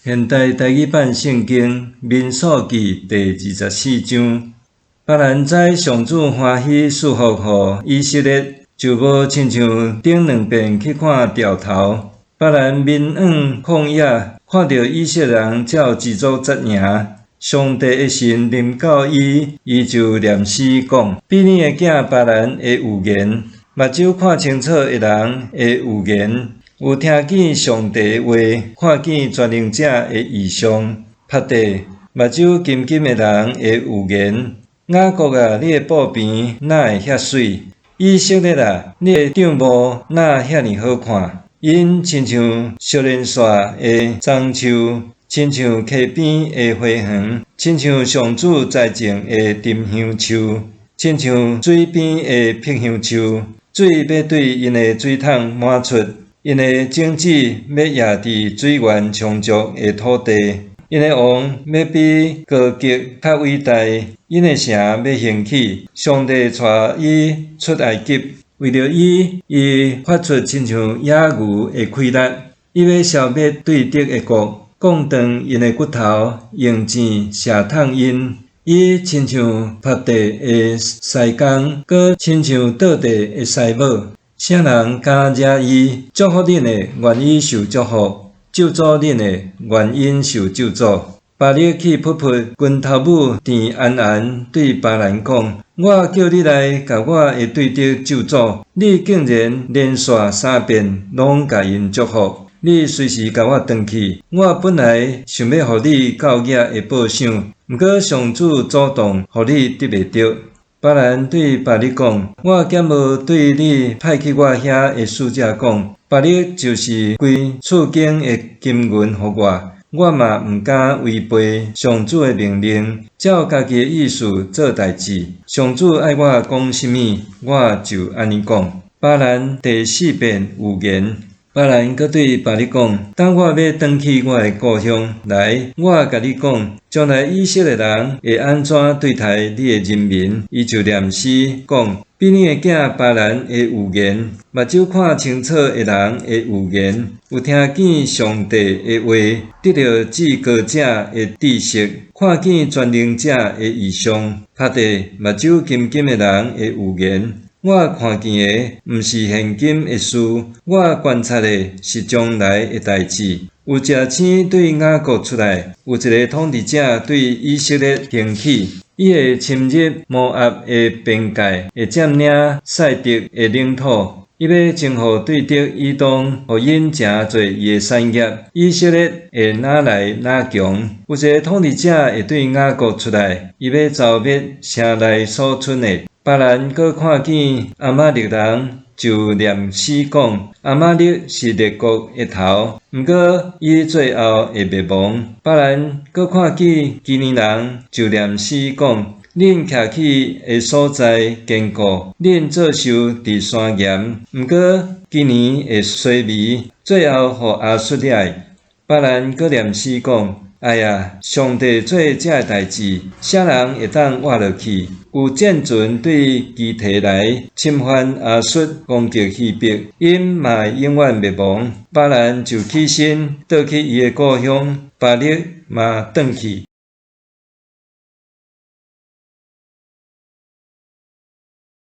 现代台语版圣经民数记第24章，巴兰在上主欢喜赐福予以色列，就无亲像顶两遍去看潮头。巴兰面往旷野，看到以色列人照自作责赢，上帝的神临到伊就念诗讲：比你的囝巴兰会有言，目睭看清楚的人会有言。有听见上帝的话，看见全能者的异象，拍地目睭金金的人会有言。雅各啊，你的布边哪会遐水？以色列啊，你的帐幕哪遐尼好看？因亲像少年线的棕树，亲像溪边的花园，亲像上主栽种的沉香树，亲像水边的碧香树。水要对因的水桶满出。因的种子要压伫水源充足的土地，因的王要比高极较伟大，因的城要兴起。上帝带伊出埃及，为着伊发出亲像野牛的气力，伊要消灭对敌的国，降断因的骨头，用箭射痛因。伊亲像拍地的狮公，搁亲像倒地的狮母。啥人敢惹伊？祝福恁的，愿意受祝福；咒诅恁的，愿因受咒诅。巴力去扑扑拳头母田安安对巴兰讲：我叫你来，甲我的对敌咒诅，你竟然连续3遍拢甲因祝福。你随时甲我转去。我本来想要互你教业的报赏，毋过上主主动互你得袂着。巴兰对巴力讲：我减无对你派去我遐的使者讲，巴力就是归厝间的金银互我，我嘛毋敢违背上主的命令，照家己的意思做代志。上主爱我讲甚物，我就安尼讲。巴兰第4遍有言。巴兰阁对巴力讲：当我要转去我的故乡来，我甲你讲，将来以色列人会安怎对待你的人民？伊就念诗讲：比你的囝巴兰会有言，目睭看清楚的人会有言，有听见上帝的话，得到至高者的知识，看见全能者的异象，拍地目睭金金的人会有言。我看见的毋是现今的事，我观察的是将来的代志。有一只星对雅各出来，有一个统治者对以色列兴起。伊会侵入摩押的边界，会占领塞德的领土。伊要征服对敌以东，互因诚侪伊的产业。以色列会哪来哪强？有一个统治者会对雅各出来，伊要消灭城内所存的。巴兰阁看见阿玛力人，就念诗讲：阿玛力是列国的头，毋过伊最后会灭亡。巴兰阁看见基尼人，就念诗讲：恁徛起的所在坚固，恁做受伫山岩，毋过基尼会衰微，最后互亚述掠。巴兰阁念诗讲：哎呀，上帝做这个代志，啥人会当活落去？有战船对基提来侵犯亚述，攻击希伯，因嘛永远灭亡。巴兰就起身倒去伊的故乡，巴力嘛转去。